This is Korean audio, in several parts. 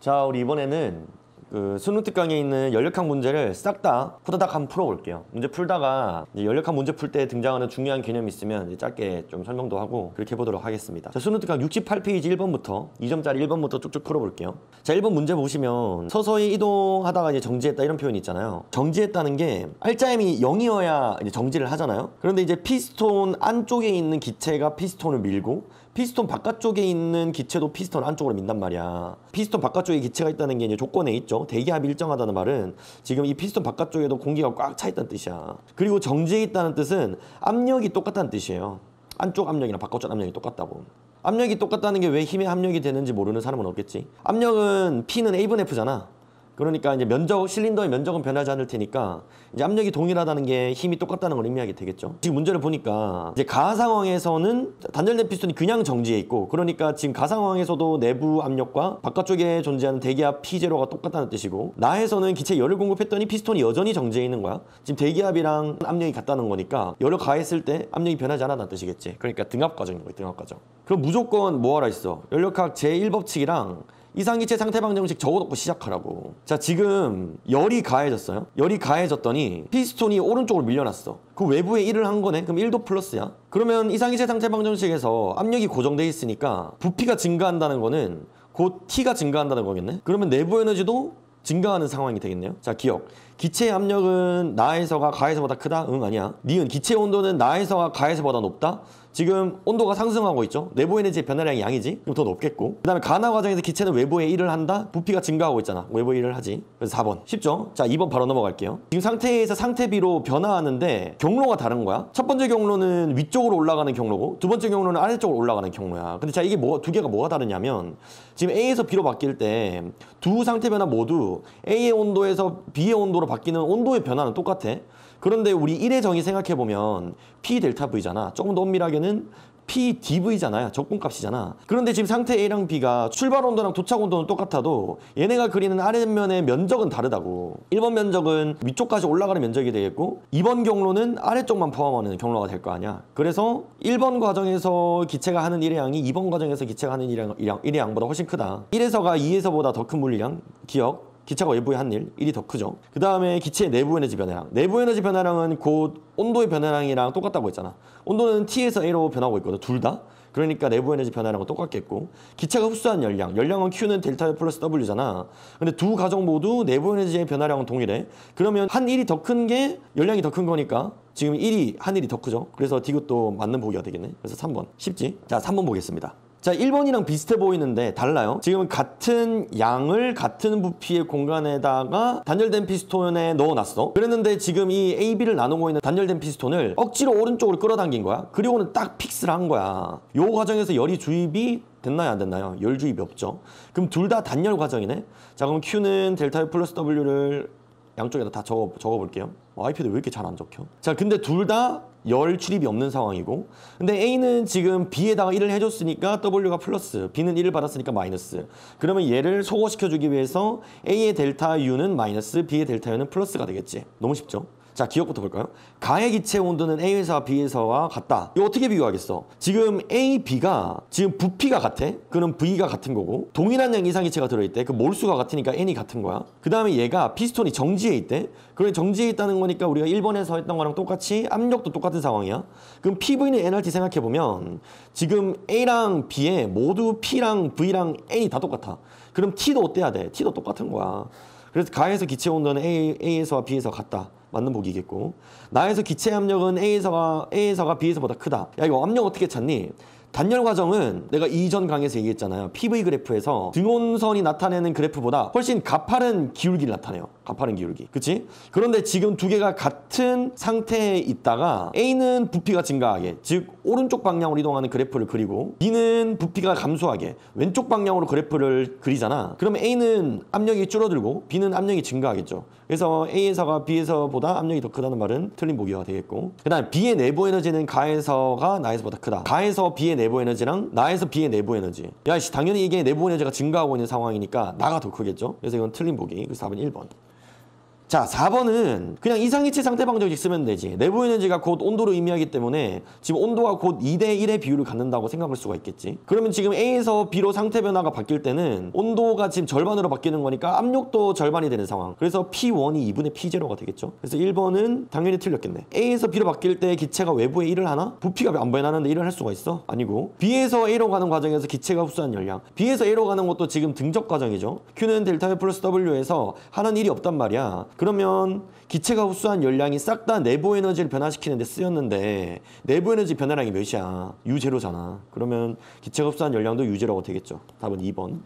자, 우리 이번에는 그 수능 특강에 있는 연력학 문제를 싹 다 후다닥 한번 풀어볼게요. 문제 풀다가 이제 연력학 문제 풀 때 등장하는 중요한 개념이 있으면 이제 짧게 좀 설명도 하고 그렇게 해보도록 하겠습니다. 자, 수능 특강 68페이지 1번부터 2점짜리 1번부터 쭉쭉 풀어볼게요. 자, 1번 문제 보시면 서서히 이동하다가 이제 정지했다 이런 표현이 있잖아요. 정지했다는 게 RM이 0이어야 이제 정지를 하잖아요. 그런데 이제 피스톤 안쪽에 있는 기체가 피스톤을 밀고 피스톤 바깥쪽에 있는 기체도 피스톤 안쪽으로 민단 말이야. 피스톤 바깥쪽에 기체가 있다는 게 이제 조건에 있죠. 대기압이 일정하다는 말은 지금 이 피스톤 바깥쪽에도 공기가 꽉 차 있다는 뜻이야. 그리고 정지해 있다는 뜻은 압력이 똑같다는 뜻이에요. 안쪽 압력이랑 바깥쪽 압력이 똑같다고. 압력이 똑같다는 게 왜 힘의 합력이 되는지 모르는 사람은 없겠지. 압력은 P는 A분 F잖아. 그러니까 이제 면적, 실린더의 면적은 변하지 않을 테니까 이제 압력이 동일하다는 게 힘이 똑같다는 걸 의미하게 되겠죠. 지금 문제를 보니까 이제 가 상황에서는 단절된 피스톤이 그냥 정지해 있고, 그러니까 지금 가 상황에서도 내부 압력과 바깥쪽에 존재하는 대기압 P0가 똑같다는 뜻이고, 나에서는 기체에 열을 공급했더니 피스톤이 여전히 정지해 있는 거야. 지금 대기압이랑 압력이 같다는 거니까 열을 가했을 때 압력이 변하지 않았다는 뜻이겠지. 그러니까 등압 과정인 거야, 등압 과정. 그럼 무조건 뭐 하라 했어? 연력학 제1법칙이랑 이상기체 상태 방정식 적어놓고 시작하라고. 자, 지금 열이 가해졌어요. 열이 가해졌더니 피스톤이 오른쪽으로 밀려났어. 그 외부에 1을 한 거네. 그럼 1도 플러스야. 그러면 이상기체 상태 방정식에서 압력이 고정돼 있으니까 부피가 증가한다는 거는 곧 T가 증가한다는 거겠네. 그러면 내부 에너지도 증가하는 상황이 되겠네요. 자, 기억. 기체의 압력은 나에서가 가에서보다 크다? 응, 아니야. 니은 기체의 온도는 나에서가 가에서보다 높다? 지금 온도가 상승하고 있죠. 내부 에너지의 변화량이 양이지. 그럼 더 높겠고. 그 다음에 간화 과정에서 기체는 외부에 1을 한다? 부피가 증가하고 있잖아. 외부에 1을 하지. 그래서 4번. 쉽죠? 자, 2번 바로 넘어갈게요. 지금 상태에서 상태 B로 변화하는데 경로가 다른 거야. 첫 번째 경로는 위쪽으로 올라가는 경로고, 두 번째 경로는 아래쪽으로 올라가는 경로야. 근데 자, 이게 두 개가 뭐가 다르냐면 지금 A에서 B로 바뀔 때 두 상태 변화 모두 A의 온도에서 B의 온도로 바뀌는 온도의 변화는 똑같아. 그런데 우리 1의 정의 생각해보면 P 델타 V잖아. 조금 더 엄밀하게는 P dV잖아요. 적분값이잖아. 그런데 지금 상태 A랑 B가 출발 온도랑 도착 온도는 똑같아도 얘네가 그리는 아랫면의 면적은 다르다고. 1번 면적은 위쪽까지 올라가는 면적이 되겠고, 2번 경로는 아래쪽만 포함하는 경로가 될 거 아니야. 그래서 1번 과정에서 기체가 하는 일의 양이 2번 과정에서 기체가 하는 일의 양보다 훨씬 크다. 1에서가 2에서보다 더 큰 물리량. 기억. 기체가 외부에 한 일, 1이 더 크죠. 그 다음에 기체의 내부 에너지 변화량. 내부 에너지 변화량은 곧 온도의 변화량이랑 똑같다고 했잖아. 온도는 T에서 A로 변하고 있거든, 둘 다. 그러니까 내부 에너지 변화량은 똑같겠고, 기체가 흡수한 열량. 열량은 Q는 델타 플러스 W잖아. 근데 두 가정 모두 내부 에너지의 변화량은 동일해. 그러면 한 1이 더 큰 게 열량이 더 큰 거니까 지금 한 1이 더 크죠. 그래서 D것도 맞는 보기가 되겠네. 그래서 3번. 쉽지? 자, 3번 보겠습니다. 자, 1번이랑 비슷해 보이는데 달라요. 지금 같은 양을 같은 부피의 공간에다가 단절된 피스톤에 넣어놨어. 그랬는데 지금 이 A, B를 나누고 있는 단절된 피스톤을 억지로 오른쪽으로 끌어당긴 거야. 그리고는 딱 픽스를 한 거야. 요 과정에서 열이 주입이 됐나요, 안 됐나요? 열 주입이 없죠. 그럼 둘 다 단열 과정이네. 자, 그럼 Q는 델타 플러스 W를 양쪽에다 다 적어볼게요. 아이패드 왜 이렇게 잘 안 적혀? 자, 근데 둘 다 열 출입이 없는 상황이고, 근데 A는 지금 B에다가 1을 해줬으니까 W가 플러스, B는 1을 받았으니까 마이너스. 그러면 얘를 소거시켜주기 위해서 A의 델타 U는 마이너스, B의 델타 U는 플러스가 되겠지. 너무 쉽죠? 자, 기억부터 볼까요? 가의 기체 온도는 A에서와 B에서와 같다. 이거 어떻게 비교하겠어? 지금 A, B가 지금 부피가 같아. 그럼 V가 같은 거고, 동일한 양 이상 기체가 들어있대. 그 몰수가 같으니까 N이 같은 거야. 그 다음에 얘가 피스톤이 정지해 있대. 그래, 정지해 있다는 거니까 우리가 1번에서 했던 거랑 똑같이 압력도 똑같은 상황이야. 그럼 PV는 NRT 생각해보면 지금 A랑 B에 모두 P랑 V랑 N이 다 똑같아. 그럼 T도 어때야 돼? T도 똑같은 거야. 그래서 가에서 기체 온도는 A에서와 B에서 같다. 맞는 보기겠고, 나에서 기체 압력은 A에서가 B에서보다 크다. 야, 이거 압력 어떻게 찾니? 단열 과정은 내가 이전 강의에서 얘기했잖아요. PV 그래프에서 등온선이 나타내는 그래프보다 훨씬 가파른 기울기를 나타내요. 가파른 기울기. 그치? 그런데 지금 두 개가 같은 상태에 있다가 A는 부피가 증가하게, 즉 오른쪽 방향으로 이동하는 그래프를 그리고, B는 부피가 감소하게 왼쪽 방향으로 그래프를 그리잖아. 그러면 A는 압력이 줄어들고 B는 압력이 증가하겠죠. 그래서 A에서가 B에서보다 압력이 더 크다는 말은 틀린 보기가 되겠고, 그 다음에 B의 내부 에너지는 가에서가 나에서보다 크다. 가에서 B의 내부 에너지랑 나에서 B의 내부 에너지. 야, 당연히 이게 내부 에너지가 증가하고 있는 상황이니까 나가 더 크겠죠. 그래서 이건 틀린 보기. 그래서 답은 1번. 자, 4번은 그냥 이상이체 상태 방정식 쓰면 되지. 내부 에너지가 곧 온도를 의미하기 때문에 지금 온도가 곧 2대 1의 비율을 갖는다고 생각할 수가 있겠지. 그러면 지금 A에서 B로 상태 변화가 바뀔 때는 온도가 지금 절반으로 바뀌는 거니까 압력도 절반이 되는 상황. 그래서 P1이 2분의 P0가 되겠죠. 그래서 1번은 당연히 틀렸겠네. A에서 B로 바뀔 때 기체가 외부에 일을 하나? 부피가 안 변하는데 일을 할 수가 있어? 아니고. B에서 A로 가는 과정에서 기체가 흡수한 열량. B에서 A로 가는 것도 지금 등적 과정이죠. Q는 델타 U 플러스 W에서 하는 일이 없단 말이야. 그러면 기체가 흡수한 열량이 싹 다 내부 에너지를 변화시키는 데 쓰였는데 내부 에너지 변화량이 몇이야? U0잖아. 그러면 기체가 흡수한 열량도 U0가 되겠죠. 답은 2번.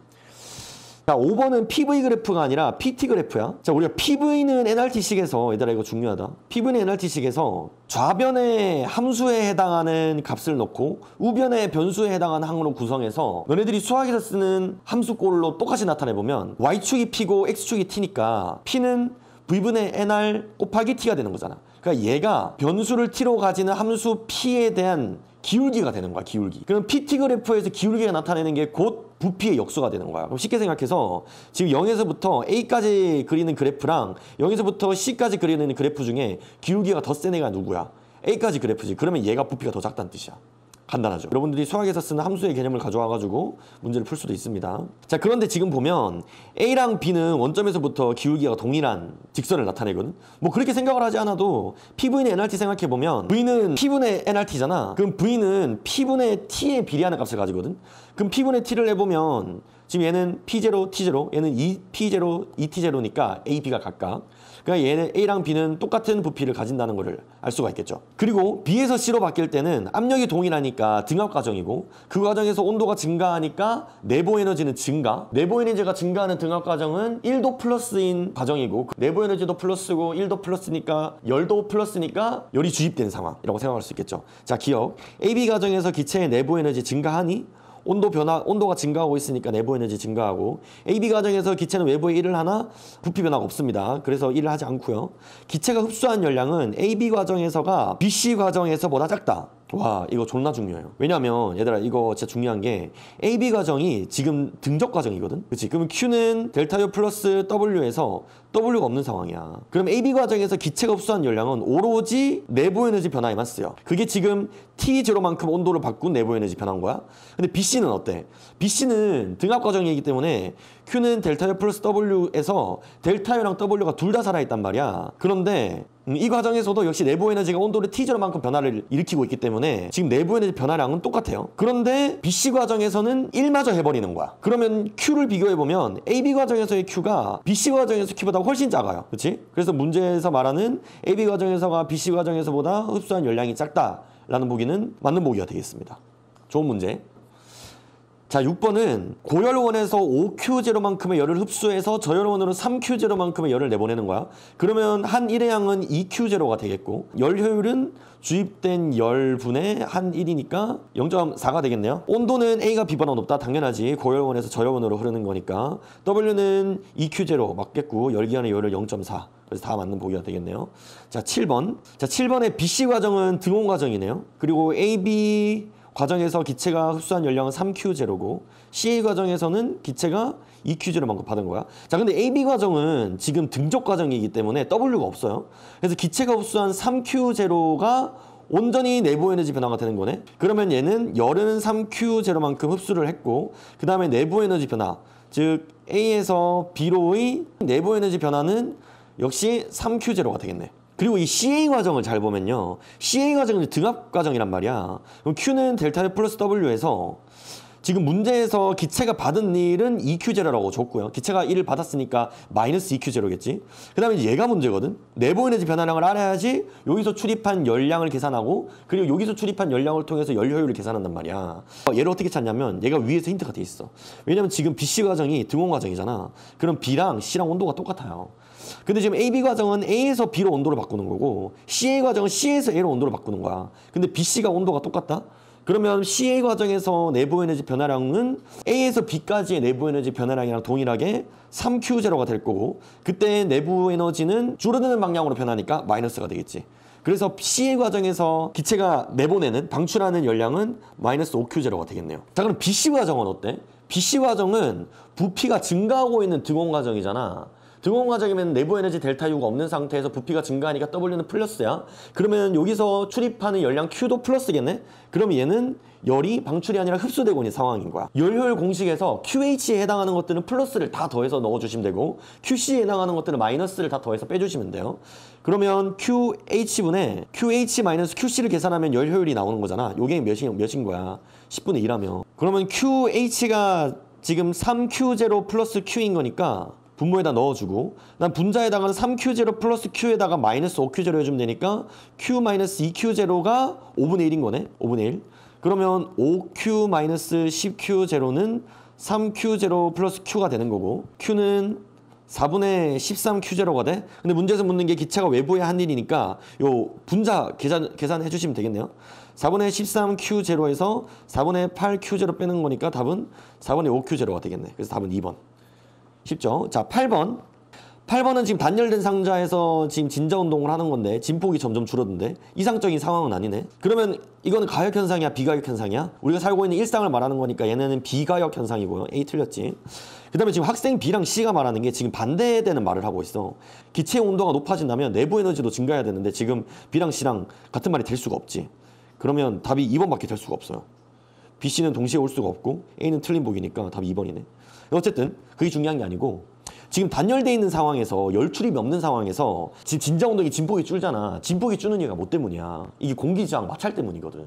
자, 5번은 PV 그래프가 아니라 PT 그래프야. 자, 우리가 PV는 NRT식에서, 얘들아 이거 중요하다. PV는 NRT식에서 좌변의 함수에 해당하는 값을 넣고 우변의 변수에 해당하는 항으로 구성해서 너네들이 수학에서 쓰는 함수꼴로 똑같이 나타내보면 Y축이 P고 X축이 T니까 P는 V분의 NR 곱하기 T가 되는 거잖아. 그러니까 얘가 변수를 T로 가지는 함수 P에 대한 기울기가 되는 거야, 기울기. 그럼 PT 그래프에서 기울기가 나타내는 게 곧 부피의 역수가 되는 거야. 그럼 쉽게 생각해서 지금 0에서부터 A까지 그리는 그래프랑 0에서부터 C까지 그리는 그래프 중에 기울기가 더 센 애가 누구야? A까지 그래프지. 그러면 얘가 부피가 더 작다는 뜻이야. 간단하죠. 여러분들이 수학에서 쓰는 함수의 개념을 가져와가지고 문제를 풀 수도 있습니다. 자, 그런데 지금 보면 A랑 B는 원점에서부터 기울기가 동일한 직선을 나타내거든. 뭐 그렇게 생각을 하지 않아도 P분의 NRT 생각해보면 V는 P분의 NRT잖아. 그럼 V는 P분의 T에 비례하는 값을 가지거든. 그럼 P분의 T를 해보면 지금 얘는 P0, T0, 얘는 P0, ET0니까 A, B가 각각. 그러니까 얘는 A랑 B는 똑같은 부피를 가진다는 것을 알 수가 있겠죠. 그리고 B에서 C로 바뀔 때는 압력이 동일하니까 등압 과정이고 그 과정에서 온도가 증가하니까 내부 에너지는 증가. 내부 에너지가 증가하는 등압 과정은 1도 플러스인 과정이고 내부 에너지도 플러스고 1도 플러스니까 열도 플러스니까 열이 주입되는 상황이라고 생각할 수 있겠죠. 자, 기억. AB 과정에서 기체의 내부 에너지 증가하니 온도가 증가하고 있으니까 내부 에너지 증가하고 AB 과정에서 기체는 외부에 일을 하나 부피 변화가 없습니다. 그래서 일을 하지 않고요. 기체가 흡수한 열량은 AB 과정에서가 BC 과정에서보다 작다. 와, 이거 존나 중요해요. 왜냐면 얘들아 이거 진짜 중요한 게 AB 과정이 지금 등적 과정이거든. 그치? 그러면 Q는 델타 U 플러스 W에서 W가 없는 상황이야. 그럼 AB 과정에서 기체가 흡수한 열량은 오로지 내부 에너지 변화에만 쓰여. 그게 지금 T0만큼 온도를 바꾼 내부 에너지 변화인 거야. 근데 BC는 어때? BC는 등압 과정이기 때문에 Q는 델타 U 플러스 W에서 델타 U랑 W가 둘 다 살아있단 말이야. 그런데 이 과정에서도 역시 내부 에너지가 온도를 T0만큼 변화를 일으키고 있기 때문에 지금 내부 에너지 변화량은 똑같아요. 그런데 BC 과정에서는 1마저 해버리는 거야. 그러면 Q를 비교해보면 AB 과정에서의 Q가 BC 과정에서 Q보다 훨씬 작아요. 그렇지? 그래서 문제에서 말하는 AB 과정에서가 BC 과정에서보다 흡수한 열량이 작다라는 보기는 맞는 보기가 되겠습니다. 좋은 문제. 자, 6번은 고열원에서 5Q0만큼의 열을 흡수해서 저열원으로 3Q0만큼의 열을 내보내는 거야. 그러면 한 1의 양은 2Q0가 되겠고 열 효율은 주입된 열분의 한 1이니까 0.4가 되겠네요. 온도는 A가 B보다 높다. 당연하지. 고열원에서 저열원으로 흐르는 거니까 W는 2Q0 맞겠고 열기한의 열을 0.4. 그래서 다 맞는 보기가 되겠네요. 자, 7번. 자, 7번의 BC 과정은 등온 과정이네요. 그리고 AB 과정에서 기체가 흡수한 열량은 3Q0고 CA 과정에서는 기체가 2Q0만큼 받은 거야. 자, 근데 AB 과정은 지금 등적 과정이기 때문에 W가 없어요. 그래서 기체가 흡수한 3Q0가 온전히 내부 에너지 변화가 되는 거네. 그러면 얘는 열은 3Q0만큼 흡수를 했고 그 다음에 내부 에너지 변화, 즉 A에서 B로의 내부 에너지 변화는 역시 3Q0가 되겠네. 그리고 이 CA 과정을 잘 보면요. CA 과정은 등압 과정이란 말이야. 그럼 Q는 델타 U 플러스 W에서 지금 문제에서 기체가 받은 일은 2Q0라고 줬고요. 기체가 1을 받았으니까 마이너스 2Q0겠지. 그 다음에 얘가 문제거든. 내부 에너지 변화량을 알아야지 여기서 출입한 열량을 계산하고 그리고 여기서 출입한 열량을 통해서 열 효율을 계산한단 말이야. 얘를 어떻게 찾냐면 얘가 위에서 힌트가 돼 있어. 왜냐면 지금 BC 과정이 등온 과정이잖아. 그럼 B랑 C랑 온도가 똑같아요. 근데 지금 AB 과정은 A에서 B로 온도를 바꾸는 거고 CA 과정은 C에서 A로 온도를 바꾸는 거야. 근데 BC가 온도가 똑같다? 그러면 CA 과정에서 내부 에너지 변화량은 A에서 B까지의 내부 에너지 변화량이랑 동일하게 3Q0가 될 거고 그때 내부 에너지는 줄어드는 방향으로 변하니까 마이너스가 되겠지. 그래서 CA 과정에서 기체가 내보내는 방출하는 열량은 마이너스 5Q0가 되겠네요. 자, 그럼 BC 과정은 어때? BC 과정은 부피가 증가하고 있는 등온 과정이잖아. 등원 과정이면 내부 에너지 델타 U가 없는 상태에서 부피가 증가하니까 W는 플러스야. 그러면 여기서 출입하는 열량 Q도 플러스겠네? 그럼 얘는 열이 방출이 아니라 흡수되고 있는 상황인 거야. 열효율 공식에서 QH에 해당하는 것들은 플러스를 다 더해서 넣어주시면 되고 QC에 해당하는 것들은 마이너스를 다 더해서 빼주시면 돼요. 그러면 QH분의 QH-QC를 계산하면 열효율이 나오는 거잖아. 요게 몇인 거야? 10분의 1하면. 그러면 QH가 지금 3Q0 플러스 Q인 거니까 분모에다 넣어주고 난 분자에 해당하는 3Q0 플러스 Q에다가 마이너스 5Q0 해주면 되니까 Q 마이너스 2Q0가 5분의 1인 거네. 5분의 1. 그러면 5Q 마이너스 10Q0는 3Q0 플러스 Q가 되는 거고 Q는 4분의 13Q0가 돼. 근데 문제에서 묻는 게 기체가 외부에 한 일이니까 요 분자 계산해 주시면 되겠네요. 4분의 13Q0에서 4분의 8Q0 빼는 거니까 답은 4분의 5Q0가 되겠네. 그래서 답은 2번. 쉽죠? 자, 8번. 8번은 지금 단열된 상자에서 지금 진자 운동을 하는 건데 진폭이 점점 줄어든대. 이상적인 상황은 아니네. 그러면 이거는 가역 현상이야, 비가역 현상이야? 우리가 살고 있는 일상을 말하는 거니까 얘네는 비가역 현상이고요. A 틀렸지. 그 다음에 지금 학생 B랑 C가 말하는 게 지금 반대되는 말을 하고 있어. 기체 온도가 높아진다면 내부 에너지도 증가해야 되는데 지금 B랑 C랑 같은 말이 될 수가 없지. 그러면 답이 2번밖에 될 수가 없어요. B, C는 동시에 올 수가 없고 A는 틀린 보기니까 답이 2번이네. 어쨌든 그게 중요한 게 아니고 지금 단열돼 있는 상황에서 열 출입이 없는 상황에서 지금 진자 온도이 진폭이 줄잖아. 진폭이 주는 이유가 뭐 때문이야? 이게 공기저항 마찰 때문이거든.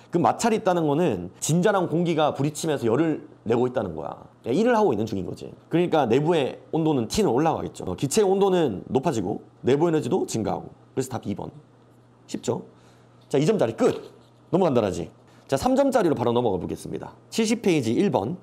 그 마찰이 있다는 거는 진자랑 공기가 부딪히면서 열을 내고 있다는 거야. 일을 하고 있는 중인 거지. 그러니까 내부의 온도는 T는 올라가겠죠. 기체의 온도는 높아지고 내부 에너지도 증가하고. 그래서 답 2번. 쉽죠? 자, 2점짜리 끝. 너무 간단하지? 자, 3점짜리로 바로 넘어가 보겠습니다. 70페이지 1번.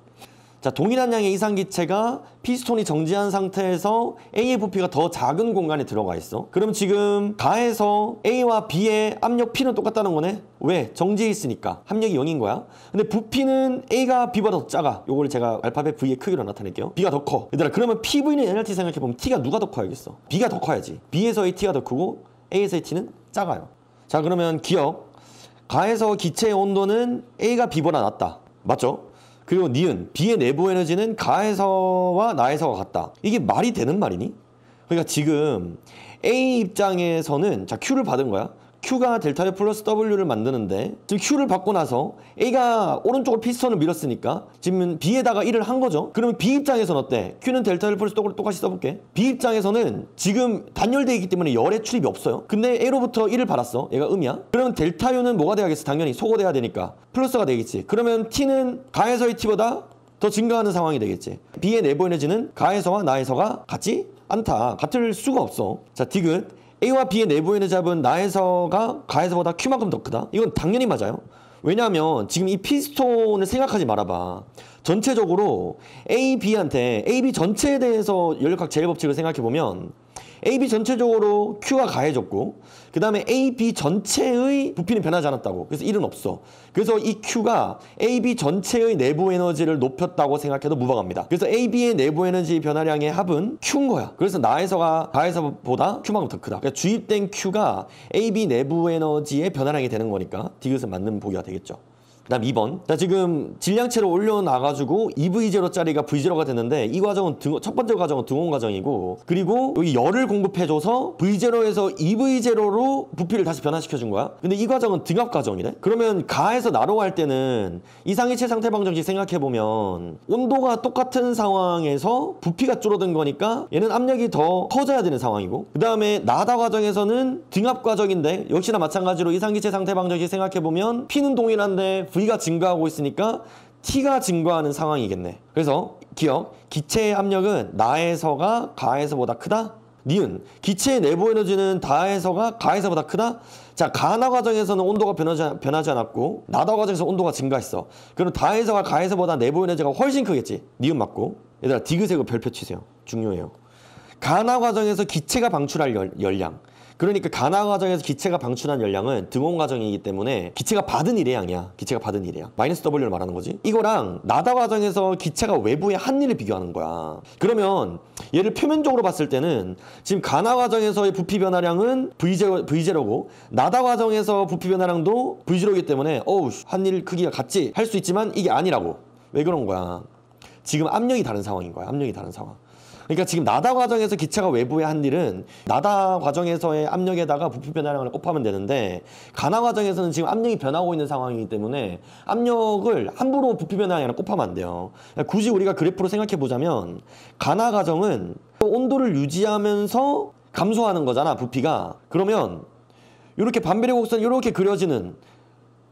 자, 동일한 양의 이상기체가 피스톤이 정지한 상태에서 A의 부피가 더 작은 공간에 들어가 있어. 그럼 지금 가에서 A와 B의 압력 P는 똑같다는 거네. 왜? 정지해 있으니까. 압력이 0인 거야. 근데 부피는 A가 B보다 더 작아. 요걸 제가 알파벳 V의 크기로 나타낼게요. B가 더 커. 얘들아, 그러면 PV는 NRT 생각해보면 T가 누가 더 커야겠어? B가 더 커야지. B에서의 T가 더 크고 A에서의 T는 작아요. 자, 그러면 기억. 가에서 기체의 온도는 A가 B보다 낮다. 맞죠? 그리고 니은, B의 내부 에너지는 가에서와 나에서가 같다. 이게 말이 되는 말이니? 그러니까 지금 A 입장에서는 자, Q를 받은 거야. Q가 델타 U 플러스 W를 만드는데 지금 Q를 받고 나서 A가 오른쪽으로 피스톤을 밀었으니까 지금 B에다가 1을 한 거죠. 그러면 B 입장에서는 어때? Q는 델타 U 플러스 W를 똑같이 써볼게. B 입장에서는 지금 단열되어 있기 때문에 열의 출입이 없어요. 근데 A로부터 1을 받았어. 얘가 음이야. 그러면 델타 U는 뭐가 돼야겠어? 당연히 소거돼야 되니까 플러스가 되겠지. 그러면 T는 가에서의 T보다 더 증가하는 상황이 되겠지. B의 내부 에너지는 가에서와 나에서가 같지 않다. 같을 수가 없어. 자, 디귿. A와 B의 내부 에너지 합은 나에서가 가에서보다 Q만큼 더 크다? 이건 당연히 맞아요. 왜냐하면 지금 이 피스톤을 생각하지 말아봐. 전체적으로 A, B한테 AB 전체에 대해서 연력학 제일 법칙을 생각해보면 AB 전체적으로 Q가 가해졌고 그 다음에 AB 전체의 부피는 변하지 않았다고. 그래서 1은 없어. 그래서 이 Q가 AB 전체의 내부 에너지를 높였다고 생각해도 무방합니다. 그래서 AB의 내부 에너지 변화량의 합은 Q인 거야. 그래서 나에서가 가에서보다 Q만큼 더 크다. 그러니까 주입된 Q가 AB 내부 에너지의 변화량이 되는 거니까 디귿은 맞는 보기가 되겠죠. 그 다음 2번. 자, 지금 질량체를 올려놔가지고 EV0짜리가 V0가 됐는데 이 과정은 첫 번째 과정은 등원 과정이고 그리고 여기 열을 공급해줘서 V0에서 EV0로 부피를 다시 변화시켜준 거야. 근데 이 과정은 등압 과정이래. 그러면 가에서 나로 할 때는 이상기체 상태 방정식 생각해보면 온도가 똑같은 상황에서 부피가 줄어든 거니까 얘는 압력이 더 커져야 되는 상황이고 그 다음에 나다 과정에서는 등압 과정인데 역시나 마찬가지로 이상기체 상태 방정식 생각해보면 P는 동일한데 V가 증가하고 있으니까 T가 증가하는 상황이겠네. 그래서 기억, 기체의 압력은 나에서가 가에서보다 크다? 니은, 기체의 내부 에너지는 다에서가 가에서보다 크다? 자, 가나 과정에서는 온도가 변하지 않았고 나다 과정에서 온도가 증가했어. 그럼 다에서가 가에서보다 내부 에너지가 훨씬 크겠지? 니은 맞고. 얘들아, 디귿의 별표 치세요. 중요해요. 가나 과정에서 기체가 방출할 열량. 그러니까 가나 과정에서 기체가 방출한 열량은 등온 과정이기 때문에 기체가 받은 일의 양이야. 기체가 받은 일의 양. 마이너스 W를 말하는 거지. 이거랑 나다 과정에서 기체가 외부의 한 일을 비교하는 거야. 그러면 얘를 표면적으로 봤을 때는 지금 가나 과정에서의 부피 변화량은 V0고 나다 과정에서 부피 변화량도 V0이기 때문에 어우, 한 일 크기가 같지 할 수 있지만 이게 아니라고. 왜 그런 거야? 지금 압력이 다른 상황인 거야. 압력이 다른 상황. 그러니까 지금 나다 과정에서 기체가 외부에 한 일은 나다 과정에서의 압력에다가 부피 변화량을 곱하면 되는데 가나 과정에서는 지금 압력이 변하고 있는 상황이기 때문에 압력을 함부로 부피 변화량이랑 곱하면 안 돼요. 그러니까 굳이 우리가 그래프로 생각해 보자면 가나 과정은 온도를 유지하면서 감소하는 거잖아, 부피가. 그러면 이렇게 반비례 곡선 이렇게 그려지는,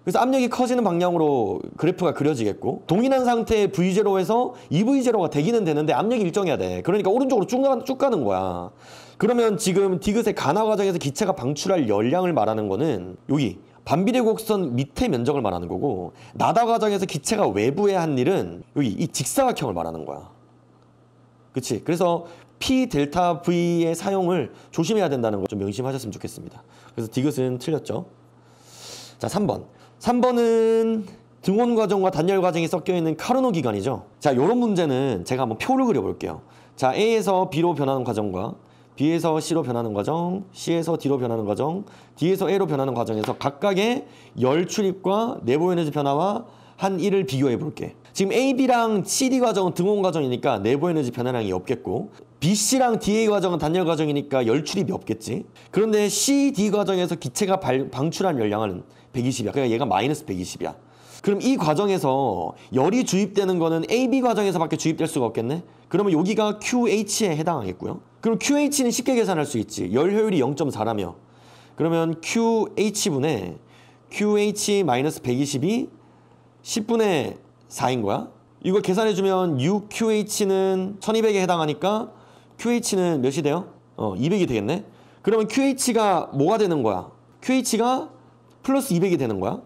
그래서 압력이 커지는 방향으로 그래프가 그려지겠고, 동일한 상태의 V0에서 EV0가 되기는 되는데 압력이 일정해야 돼. 그러니까 오른쪽으로 쭉 가는 거야. 그러면 지금 디귿의 가나 과정에서 기체가 방출할 열량을 말하는 거는 여기 반비례 곡선 밑에 면적을 말하는 거고, 나다 과정에서 기체가 외부에 한 일은 여기 이 직사각형을 말하는 거야. 그치? 그래서 P 델타 V의 사용을 조심해야 된다는 거 좀 명심하셨으면 좋겠습니다. 그래서 디귿은 틀렸죠. 자, 3번은 등온 과정과 단열 과정이 섞여 있는 카르노 기관이죠. 자, 이런 문제는 제가 한번 표를 그려볼게요. 자, A에서 B로 변하는 과정과 B에서 C로 변하는 과정, C에서 D로 변하는 과정, D에서 A로 변하는 과정에서 각각의 열 출입과 내부 에너지 변화와 한 1을 비교해 볼게. 지금 AB랑 CD 과정은 등온 과정이니까 내부 에너지 변화량이 없겠고, BC랑 DA 과정은 단열 과정이니까 열 출입이 없겠지. 그런데 CD 과정에서 기체가 방출한 열량은 120이야. 그러니까 얘가 마이너스 120이야. 그럼 이 과정에서 열이 주입되는 거는 AB 과정에서밖에 주입될 수가 없겠네? 그러면 여기가 QH에 해당하겠고요. 그럼 QH는 쉽게 계산할 수 있지. 열 효율이 0.4라며. 그러면 QH분의 QH 마이너스 120이 10분의 4인 거야. 이걸 계산해주면 6QH는 1200에 해당하니까 QH는 몇이 돼요? 200이 되겠네. 그러면 QH가 뭐가 되는 거야? QH가 플러스 200이 되는 거야.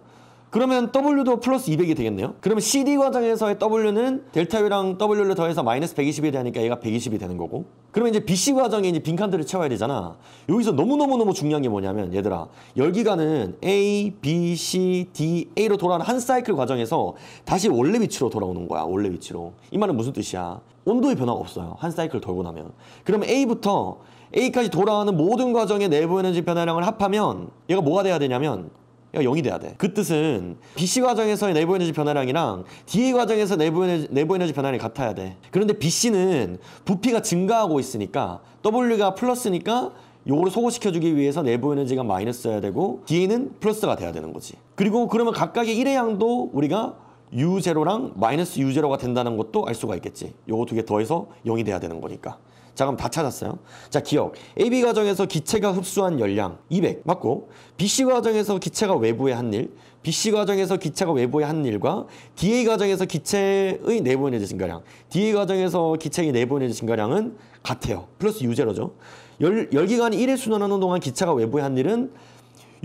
그러면 W도 플러스 200이 되겠네요. 그러면 CD 과정에서의 W는 델타 U랑 W를 더해서 마이너스 120이 되니까 얘가 120이 되는 거고. 그러면 이제 BC 과정에 이제 빈칸들을 채워야 되잖아. 여기서 너무너무 중요한 게 뭐냐면, 얘들아, 열기관은 A, B, C, D, A로 돌아가는 한 사이클 과정에서 다시 원래 위치로 돌아오는 거야. 원래 위치로. 이 말은 무슨 뜻이야? 온도의 변화가 없어요. 한 사이클 돌고 나면. 그러면 A부터 A까지 돌아가는 모든 과정의 내부 에너지 변화량을 합하면 얘가 뭐가 돼야 되냐면 얘가 0이 돼야 돼. 그 뜻은 BC 과정에서의 내부 에너지 변화량이랑 DA 과정에서 내부 에너지 변화량이 같아야 돼. 그런데 BC는 부피가 증가하고 있으니까 W가 플러스니까 요거를 소거시켜주기 위해서 내부 에너지가 마이너스여야 되고, DA는 플러스가 돼야 되는 거지. 그리고 그러면 각각의 1의 양도 우리가 U0랑 마이너스 U0가 된다는 것도 알 수가 있겠지. 요거 두 개 더해서 0이 돼야 되는 거니까. 자, 그럼 다 찾았어요. 자, 기억. AB 과정에서 기체가 흡수한 열량 200 맞고, BC 과정에서 기체가 외부에 한 일, BC 과정에서 기체가 외부에 한 일과 DA 과정에서 기체의 내부 에너지 증가량, DA 과정에서 기체의 내부 에너지 증가량은 같아요. 플러스 U0죠. 열기관이 1회 순환하는 동안 기체가 외부에 한 일은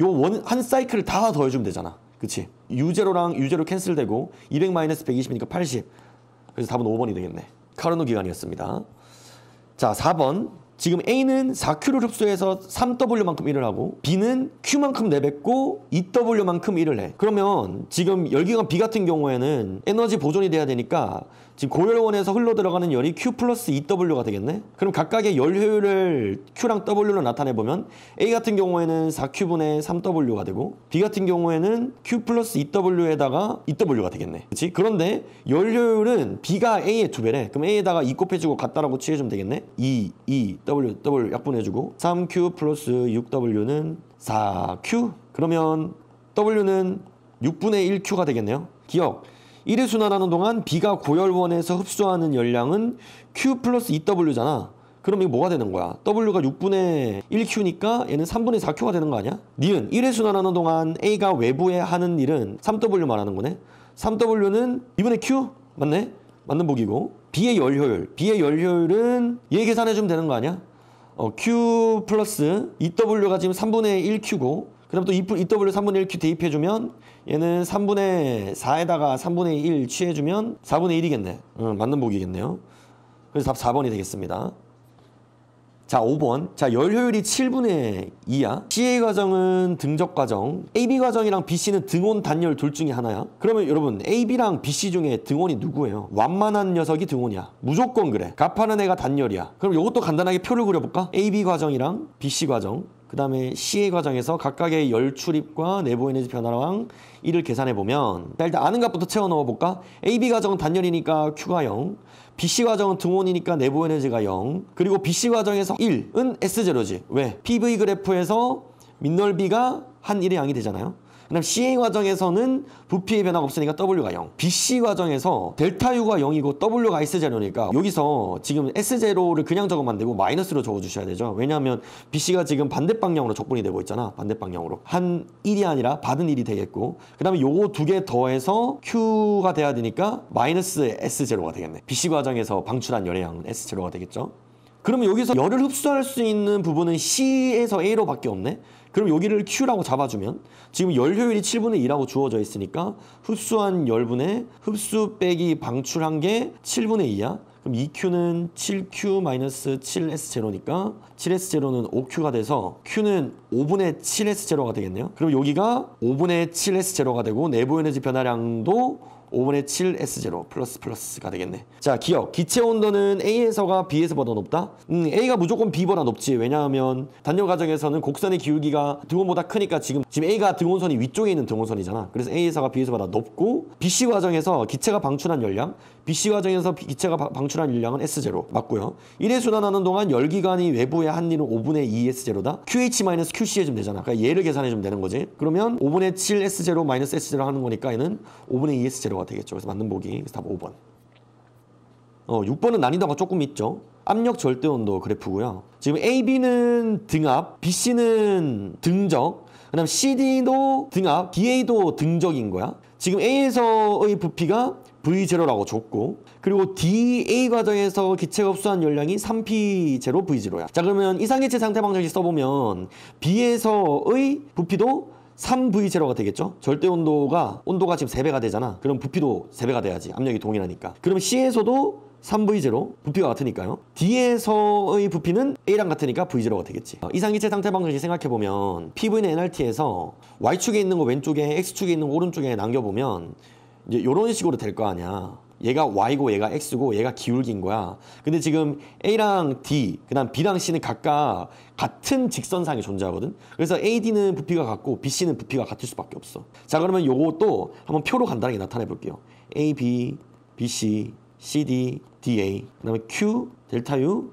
요 한 사이클을 다 더해주면 되잖아. 그치? U0랑 U0 캔슬되고 200 마이너스 120이니까 80. 그래서 답은 5번이 되겠네. 카르노 기관이었습니다. 자, 4번. 지금 A는 4Q를 흡수해서 3W만큼 일을 하고, B는 Q만큼 내뱉고 2W만큼 일을 해. 그러면 지금 열기관 B 같은 경우에는 에너지 보존이 돼야 되니까 지금 고열원에서 흘러 들어가는 열이 Q 플러스 2W가 되겠네? 그럼 각각의 열 효율을 Q랑 W로 나타내보면 A 같은 경우에는 4Q분의 3W가 되고, B 같은 경우에는 Q 플러스 2W에다가 2W가 되겠네. 그치? 그런데 열 효율은 B가 A의 2배래. 그럼 A에다가 2 곱해주고 같다라고 취해주면 되겠네? 2, W 약분해주고 3Q 플러스 6W는 4Q. 그러면 W는 6분의 1Q가 되겠네요. 기억. 1회 순환하는 동안 B가 고열원에서 흡수하는 열량은 Q 플러스 2W잖아. 그럼 이거 뭐가 되는 거야? W가 6분의 1Q니까 얘는 3분의 4Q가 되는 거 아니야? 니은 1회 순환하는 동안 A가 외부에 하는 일은 3W 말하는 거네. 3W는 2분의 Q? 맞네? 맞는 보기고. B의 열 효율은 얘 계산해주면 되는 거 아니야? Q 플러스 2W가 지금 3분의 1Q고, 그 다음 또 2W 3분의 1Q 대입해주면 얘는 3분의 4에다가 3분의 1 취해주면 4분의 1이겠네. 맞는 보기겠네요. 그래서 답 4번이 되겠습니다. 자, 5번. 자, 열 효율이 7분의 2야. CA 과정은 등적 과정, AB 과정이랑 BC는 등온 단열 둘 중에 하나야. 그러면 여러분, AB랑 BC 중에 등온이 누구예요? 완만한 녀석이 등온이야. 무조건 그래. 값하는 애가 단열이야. 그럼 이것도 간단하게 표를 그려볼까? AB 과정이랑 BC 과정. 그 다음에 CA 과정에서 각각의 열 출입과 내부 에너지 변화랑 이를 계산해 보면 일단 아는 값부터 채워 넣어 볼까? AB 과정은 단열이니까 Q가 0, BC 과정은 등온이니까 내부 에너지가 0, 그리고 BC 과정에서 1은 S0지. 왜? PV 그래프에서 민넓이가 한 1의 양이 되잖아요. 그다음 CA 과정에서는 부피의 변화가 없으니까 W가 0. BC 과정에서 델타 U가 0이고 W가 S0니까 여기서 지금 S0를 그냥 적으면 안 되고 마이너스로 적어주셔야 되죠. 왜냐하면 BC가 지금 반대 방향으로 적분이 되고 있잖아. 반대 방향으로. 한 1이 아니라 받은 1이 되겠고, 그 다음에 요거 두 개 더해서 Q가 돼야 되니까 마이너스 S0가 되겠네. BC 과정에서 방출한 열의 양은 S0가 되겠죠. 그러면 여기서 열을 흡수할 수 있는 부분은 C에서 A로 밖에 없네. 그럼 여기를 Q라고 잡아주면 지금 열 효율이 7분의 2라고 주어져 있으니까 흡수한 열분의 흡수 빼기 방출한 게 7분의 2야. 그럼 2Q는 7Q-7S0니까 7S0는 5Q가 돼서 Q는 5분의 7S0가 되겠네요. 그럼 여기가 5분의 7S0가 되고 내부 에너지 변화량도 5분의 7S0 플러스가 되겠네. 자, 기억. 기체 온도는 A에서가 B에서보다 높다? A가 무조건 B보다 높지. 왜냐하면 단열 과정에서는 곡선의 기울기가 등온보다 크니까 지금 A가 등온선이 위쪽에 있는 등온선이잖아. 그래서 A에서가 B에서보다 높고, BC 과정에서 기체가 방출한 열량, BC 과정에서 기체가 방출한 열량은 S0 맞고요. 1회 순환하는 동안 열기관이 외부에 한 일은 5분의 2S0다. QH-QC 해주면 되잖아. 그러니까 얘를 계산해주면 되는 거지. 그러면 5분의 7S0 마이너스 S0 하는 거니까 얘는 5분의 2S0가 되겠죠. 그래서 맞는 보기. 그래서 답 5번. 6번은 난이도가 조금 있죠. 압력 절대온도 그래프고요. 지금 AB는 등압, BC는 등적, 그 다음 CD도 등압, DA도 등적인 거야. 지금 A에서의 부피가 V0라고 줬고, 그리고 DA 과정에서 기체가 흡수한 열량이 3P0 V0야. 자, 그러면 이상기체 상태 방정식 써보면 B에서의 부피도 3V0가 되겠죠? 절대 온도가 지금 3배가 되잖아. 그럼 부피도 3배가 돼야지. 압력이 동일하니까. 그럼 C에서도 3V0 부피가 같으니까요. D에서의 부피는 A랑 같으니까 V0가 되겠지. 이상기체 상태 방정식 생각해보면 PV는 nRT에서 Y축에 있는 거 왼쪽에 X축에 있는 거 오른쪽에 남겨보면 이제 이런 식으로 될 거 아니야. 얘가 Y고 얘가 X고 얘가 기울기인 거야. 근데 지금 A랑 D, 그 다음 B랑 C는 각각 같은 직선상에 존재하거든. 그래서 AD는 부피가 같고 BC는 부피가 같을 수밖에 없어. 자, 그러면 요것도 한번 표로 간단하게 나타내 볼게요. A, B, BC, CD, DA, 그 다음에 Q, 델타 U,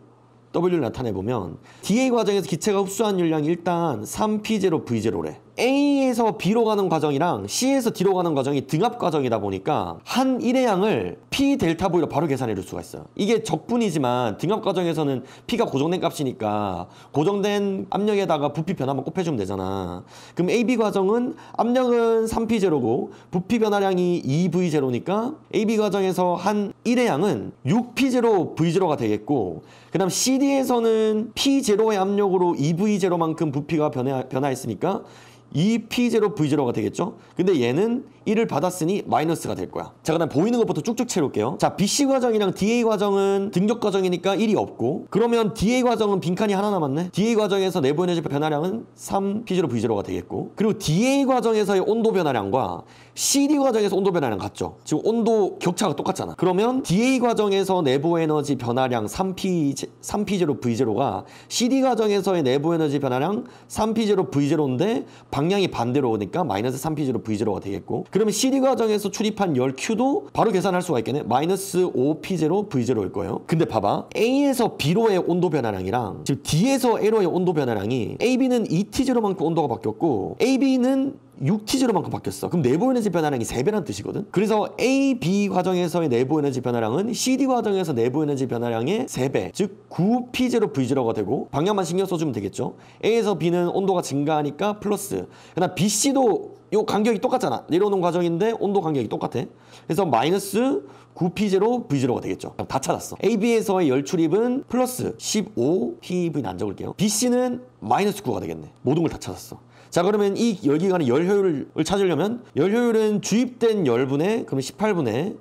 W를 나타내보면 DA 과정에서 기체가 흡수한 열량이 일단 3P0 V0래. A에서 B로 가는 과정이랑 C에서 D로 가는 과정이 등압 과정이다 보니까 한 1의 양을 P 델타 V로 바로 계산해 줄 수가 있어요. 이게 적분이지만 등압 과정에서는 P가 고정된 값이니까 고정된 압력에다가 부피 변화만 곱해주면 되잖아. 그럼 AB 과정은 압력은 3P0고 부피 변화량이 2V0니까 AB 과정에서 한 1의 양은 6P0 V0가 되겠고, 그 다음 CD에서는 P0의 압력으로 2V0만큼 부피가 변화했으니까 2P0 V0가 되겠죠? 근데 얘는 1을 받았으니 마이너스가 될 거야. 자, 그 다음 보이는 것부터 쭉쭉 채울게요. 자, BC 과정이랑 DA 과정은 등적 과정이니까 1이 없고, 그러면 DA 과정은 빈칸이 하나 남았네. DA 과정에서 내부 에너지 변화량은 3P0 V0가 되겠고, 그리고 DA 과정에서의 온도 변화량과 CD 과정에서 온도 변화량 같죠? 지금 온도 격차가 똑같잖아. 그러면 DA 과정에서 내부 에너지 변화량 3P0 V0가 CD 과정에서의 내부 에너지 변화량 3P0 V0인데 방향이 반대로 오니까 마이너스 3P0 V0가 되겠고, 그러면 CD 과정에서 출입한 열 Q도 바로 계산할 수가 있겠네. 마이너스 5P0 V0일 거예요. 근데 봐봐. A에서 B로의 온도 변화량이랑 지금 D에서 A로의 온도 변화량이 AB는 2T0만큼 온도가 바뀌었고 AB는 6T0만큼 바뀌었어. 그럼 내부 에너지 변화량이 3배란 뜻이거든. 그래서 A, B 과정에서의 내부 에너지 변화량은 CD 과정에서 내부 에너지 변화량의 3배, 즉 9P0 V0가 되고, 방향만 신경 써주면 되겠죠. A에서 B는 온도가 증가하니까 플러스, 그다음 BC도 요 간격이 똑같잖아. 내려오는 과정인데 온도 간격이 똑같아. 그래서 마이너스 9P0 V0가 되겠죠. 다 찾았어. AB에서의 열 출입은 플러스 15PV는 안 적을게요. BC는 마이너스 9가 되겠네. 모든 걸 다 찾았어. 자, 그러면 이 열기관의 열 효율을 찾으려면 열 효율은 주입된 열분의, 그러면 18분의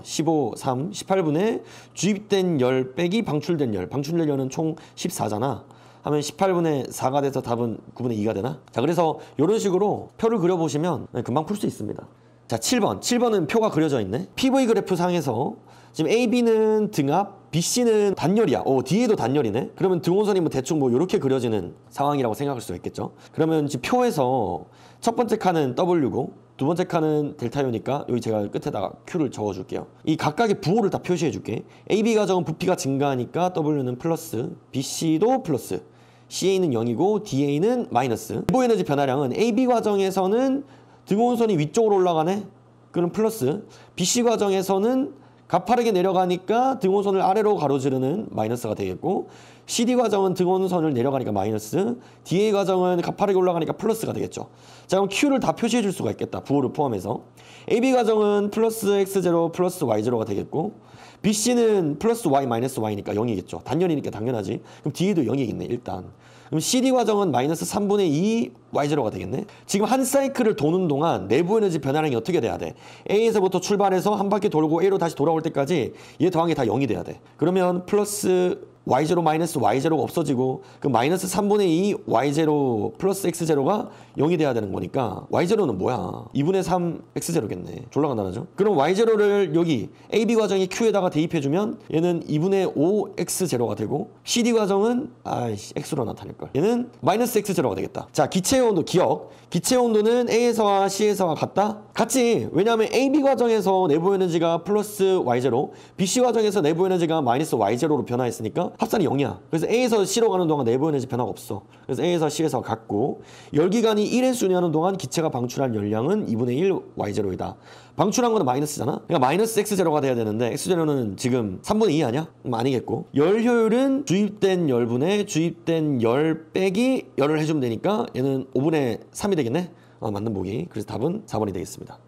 15, 3, 18분의 주입된 열 빼기 방출된 열. 방출된 열은 총 14잖아. 하면 18분의 4가 돼서 답은 9분의 2가 되나? 자, 그래서 이런 식으로 표를 그려보시면 금방 풀 수 있습니다. 자, 7번은 표가 그려져 있네. PV 그래프 상에서 지금 AB는 등압, BC는 단열이야. 뒤에도 단열이네. 그러면 등원선이 뭐 대충 뭐 이렇게 그려지는 상황이라고 생각할 수가 있겠죠. 그러면 지금 표에서 첫 번째 칸은 W고 두 번째 칸은 델타유니까 여기 제가 끝에다가 Q를 적어줄게요. 이 각각의 부호를 다 표시해줄게. AB 과정은 부피가 증가하니까 W는 플러스, BC도 플러스, CA는 0이고 DA는 마이너스. 내부 에너지 변화량은 AB 과정에서는 등온선이 위쪽으로 올라가네? 그럼 플러스. BC 과정에서는 가파르게 내려가니까 등온선을 아래로 가로지르는 마이너스가 되겠고, CD 과정은 등온선을 내려가니까 마이너스, DA 과정은 가파르게 올라가니까 플러스가 되겠죠. 자, 그럼 Q를 다 표시해 줄 수가 있겠다. 부호를 포함해서. AB 과정은 플러스 X0 플러스 Y0가 되겠고, BC는 플러스 Y 마이너스 Y니까 0이겠죠. 단연이니까 당연하지. 그럼 D에도 0이겠네, 일단. 그럼 CD 과정은 마이너스 3분의 2 Y0가 되겠네. 지금 한 사이클을 도는 동안 내부 에너지 변화량이 어떻게 돼야 돼? A에서부터 출발해서 한 바퀴 돌고 A로 다시 돌아올 때까지 얘 더한 게 다 0이 돼야 돼. 그러면 플러스 Y0 마이너스 Y0가 없어지고 그 마이너스 3분의 2 Y0 플러스 X0가 0이 돼야 되는 거니까 Y0는 뭐야? 2분의 3 X0겠네. 졸라 간단하죠? 그럼 Y0를 여기 AB 과정이 Q에다가 대입해주면 얘는 2분의 5 X0가 되고 CD 과정은 X로 나타낼걸. 얘는 마이너스 X0가 되겠다. 자, 기체의 온도 기억. 기체의 온도는 A에서와 C에서와 같다? 같지. 왜냐하면 AB 과정에서 내부 에너지가 플러스 Y0, BC 과정에서 내부 에너지가 마이너스 Y0로 변화했으니까 합산이 0이야. 그래서 A에서 C로 가는 동안 내부 에너지 변화가 없어. 그래서 A에서 C에서 같고, 열기관이 1의 순위하는 동안 기체가 방출한 열량은 2분의 1 Y0이다. 방출한 거는 마이너스잖아. 그러니까 마이너스 X0가 돼야 되는데 X0는 지금 3분의 2 아니야? 아니겠고, 열 효율은 주입된 열분의 주입된 열 빼기 열을 해주면 되니까 얘는 5분의 3이 되겠네? 맞는 보기. 그래서 답은 4번이 되겠습니다.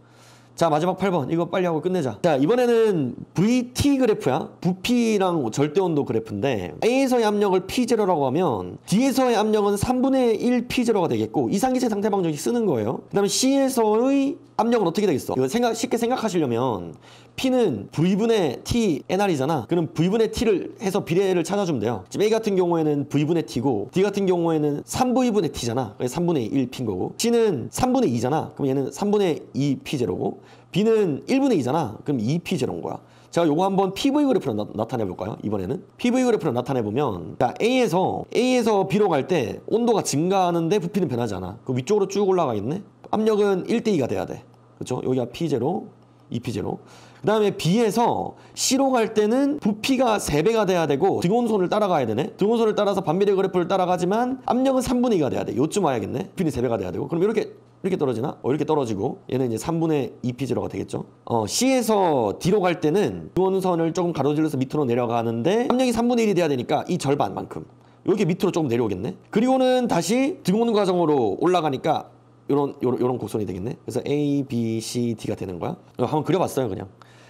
자, 마지막 8번. 이거 빨리 하고 끝내자. 자, 이번에는 VT 그래프야. 부피랑 절대온도 그래프인데 A에서의 압력을 P0라고 하면 D에서의 압력은 3분의 1 P0가 되겠고, 이상기체 상태 방정식 쓰는 거예요. 그 다음에 C에서의 압력은 어떻게 되겠어? 이거 쉽게 생각하시려면 P는 V분의 T NR이잖아. 그럼 V분의 T를 해서 비례를 찾아주면 돼요. 지금 A 같은 경우에는 V분의 T고 D 같은 경우에는 3V분의 T잖아. 그래서 3분의 1 P인 거고, C는 3분의 2잖아. 그럼 얘는 3분의 2 P0고, B는 1분의 2잖아. 그럼 2 P0인 거야. 제가 요거 한번 PV 그래프로 나타내 볼까요? 이번에는 PV 그래프로 나타내 보면, 자, A에서 B로 갈 때 온도가 증가하는데 부피는 변하지 않아. 그 위쪽으로 쭉 올라가겠네. 압력은 1대2가 돼야 돼. 그렇죠? 여기가 P0, 2P0. 그 다음에 B에서 C로 갈 때는 부피가 3배가 돼야 되고 등온선을 따라가야 되네. 등온선을 따라서 반비례 그래프를 따라가지만 압력은 3분의 2가 돼야 돼. 요쯤 와야겠네. 부피는 3배가 돼야 되고. 그럼 이렇게 떨어지나? 이렇게 떨어지고 얘는 이제 3분의 2P0가 되겠죠. C에서 D로 갈 때는 등온선을 조금 가로질러서 밑으로 내려가는데 압력이 3분의 1이 돼야 되니까 이 절반만큼 이렇게 밑으로 조금 내려오겠네. 그리고는 다시 등온 과정으로 올라가니까 요런 곡선이 되겠네. 그래서 A, B, C, D가 되는 거야. 한번 그려봤어요, 그냥.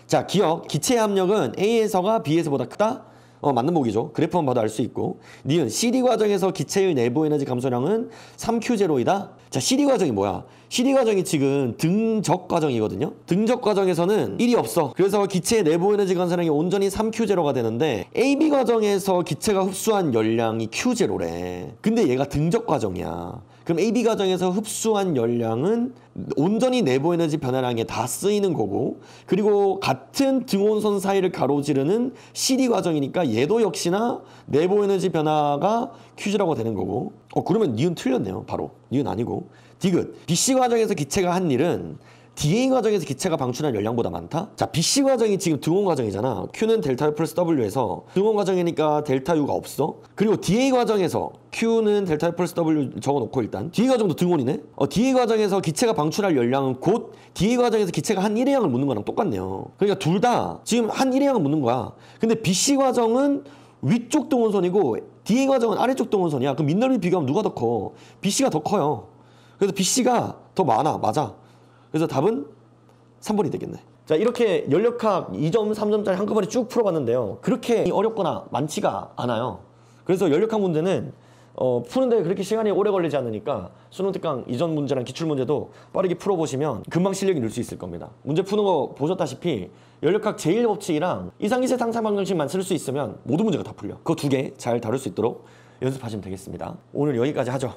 자, 기억. 기체의 압력은 A에서가 B에서보다 크다? 맞는 보기죠. 그래프만 봐도 알 수 있고. 니은 CD 과정에서 기체의 내부 에너지 감소량은 3Q0이다. 자, CD 과정이 뭐야? CD 과정이 지금 등적 과정이거든요. 등적 과정에서는 1이 없어. 그래서 기체의 내부 에너지 감소량이 온전히 3Q0가 되는데 AB 과정에서 기체가 흡수한 열량이 Q0래. 근데 얘가 등적 과정이야. 그럼 AB 과정에서 흡수한 열량은 온전히 내부 에너지 변화량에 다 쓰이는 거고, 그리고 같은 등온선 사이를 가로지르는 CD 과정이니까 얘도 역시나 내부 에너지 변화가 Q라고 되는 거고. 그러면 니은 틀렸네요. 바로 니은 아니고 디귿. BC 과정에서 기체가 한 일은 DA 과정에서 기체가 방출한 열량보다 많다? 자, BC 과정이 지금 등온 과정이잖아. Q는 델타 U 플러스 W에서 등온 과정이니까 델타 U가 없어. 그리고 DA 과정에서 Q는 델타 U 플러스 W 적어놓고 일단 DA 과정도 등온이네? DA 과정에서 기체가 방출할 열량은 곧 DA 과정에서 기체가 한 1의 양을 묻는 거랑 똑같네요. 그러니까 둘 다 지금 한 1의 양을 묻는 거야. 근데 BC 과정은 위쪽 등온선이고 DA 과정은 아래쪽 등온선이야. 그럼 민넓이 비교하면 누가 더 커? BC가 더 커요. 그래서 BC가 더 많아. 맞아. 그래서 답은 3번이 되겠네. 자, 이렇게 연력학 2점, 3점짜리 한꺼번에 쭉 풀어봤는데요. 그렇게 어렵거나 많지가 않아요. 그래서 연력학 문제는 푸는데 그렇게 시간이 오래 걸리지 않으니까 수능 특강 이전 문제랑 기출문제도 빠르게 풀어보시면 금방 실력이 늘 수 있을 겁니다. 문제 푸는 거 보셨다시피 연력학 제1법칙이랑 이상기세 상상방정식만 쓸 수 있으면 모든 문제가 다 풀려. 그 두 개 잘 다룰 수 있도록 연습하시면 되겠습니다. 오늘 여기까지 하죠.